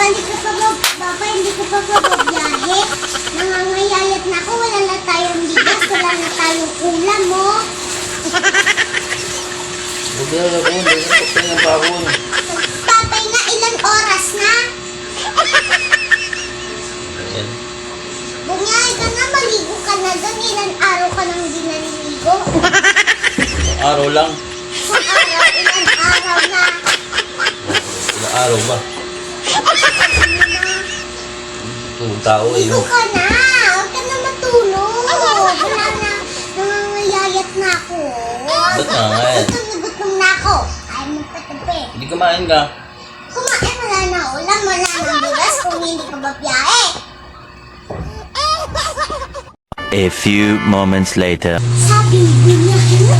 hindi ko pa babiyahe. Nangangayayat na ako, wala na tayong bigas, wala na tayong ulam mo. Bugyan ako, hindi na pagpay ng babon. Papay na, ilang oras na? Ayan. Bunyay ka na, maligo ka na doon. Ilang araw ka nang hindi naliligo. Araw lang. Isang araw, ilang araw na. Ilang araw ba? Itong tao eh. Ligo ka na, huwag ka na matulog. Wala na, nangangayayat na ako. Ba't nangangayat? Gutom na gutom na ako. Ayaw mo patabi. Hindi kumain ka. Kumain, wala na ulam, wala na bigas kung hindi ka babiyahe. A few moments later. Sabi, bunyahin mo.